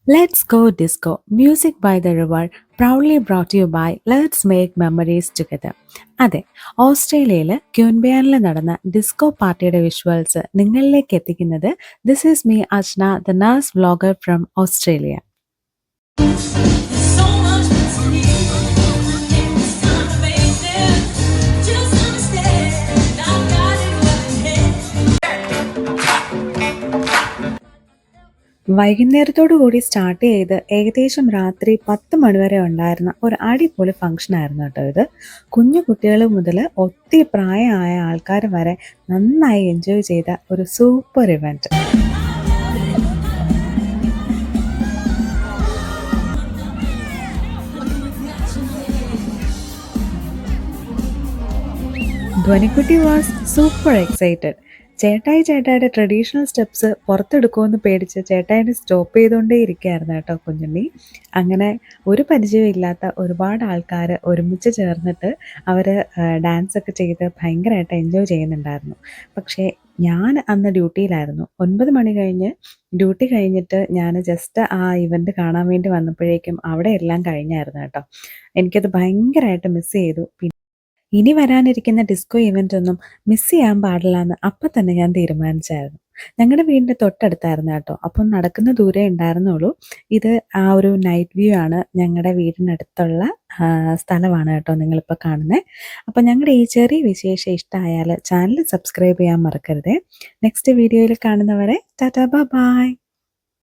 Let's Go Disco, music by the river, proudly brought to you by Let's Make Memories Together. അതെ, ഓസ്ട്രേലിയയിൽ ക്യൂൻബിയാനിൽ നടന്ന disco പാർട്ടിയുടെ visuals നിങ്ങളിലേക്ക് എത്തിക്കുന്നത് this is me Ajna, the nurse vlogger from Australia. So much mystery, it's amazing. Just understand, I've got it well in വൈകുന്നേരത്തോടു കൂടി start ചെയ്ത് ഏകദേശം രാത്രി 10 മണിവരെ ഉണ്ടായിരുന്ന ഒരു അടിപൊളി ഫംഗ്ഷൻ ആയിരുന്നു കേട്ടോ ഇത്. കുഞ്ഞു കുട്ടികൾ മുതൽ ഒത്തിരി പ്രായമായ ആൾക്കാർ വരെ നന്നായി എൻജോയ് ചെയ്ത ഒരു സൂപ്പർ ഇവൻറ്റ്. ധ്വനിക്കുട്ടി വാസ് സൂപ്പർ എക്സൈറ്റഡ്. ചേട്ടായിയുടെ ട്രഡീഷണൽ സ്റ്റെപ്സ് പുറത്തെടുക്കുമെന്ന് പേടിച്ച് ചേട്ടായിനെ സ്റ്റോപ്പ് ചെയ്തുകൊണ്ടേ ഇരിക്കുകയായിരുന്നു കേട്ടോ കുഞ്ഞുണ്ണി. അങ്ങനെ ഒരു പരിചയമില്ലാത്ത ഒരുപാട് ആൾക്കാർ ഒരുമിച്ച് ചേർന്നിട്ട് അവർ ഡാൻസൊക്കെ ചെയ്ത് ഭയങ്കരമായിട്ട് എൻജോയ് ചെയ്യുന്നുണ്ടായിരുന്നു. പക്ഷേ ഞാൻ അന്ന് ഡ്യൂട്ടിയിലായിരുന്നു. 9 മണി കഴിഞ്ഞ് ഡ്യൂട്ടി കഴിഞ്ഞിട്ട് ഞാൻ ജസ്റ്റ് ആ ഇവൻറ്റ് കാണാൻ വേണ്ടി വന്നപ്പോഴേക്കും അവിടെ എല്ലാം കഴിഞ്ഞായിരുന്നു കേട്ടോ. എനിക്കത് ഭയങ്കരമായിട്ട് മിസ് ചെയ്തു. ഇനി വരാനിരിക്കുന്ന ഡിസ്കോ ഇവൻ്റ് ഒന്നും മിസ് ചെയ്യാൻ പാടില്ല എന്ന് അപ്പം തന്നെ ഞാൻ തീരുമാനിച്ചായിരുന്നു. ഞങ്ങളുടെ വീടിൻ്റെ തൊട്ടടുത്തായിരുന്നു കേട്ടോ. അപ്പം നടക്കുന്ന ദൂരേ ഉണ്ടായിരുന്നുള്ളൂ. ഇത് ആ ഒരു നൈറ്റ് വ്യൂ ആണ്. ഞങ്ങളുടെ വീടിനടുത്തുള്ള സ്ഥലമാണ് കേട്ടോ നിങ്ങളിപ്പോൾ കാണുന്നത്. അപ്പം ഞങ്ങളുടെ ഈ ചെറിയ വിശേഷം ഇഷ്ടമായാൽ ചാനൽ സബ്സ്ക്രൈബ് ചെയ്യാൻ മറക്കരുതേ. നെക്സ്റ്റ് വീഡിയോയിൽ കാണുന്നവരെ ടാറ്റാ ബൈ.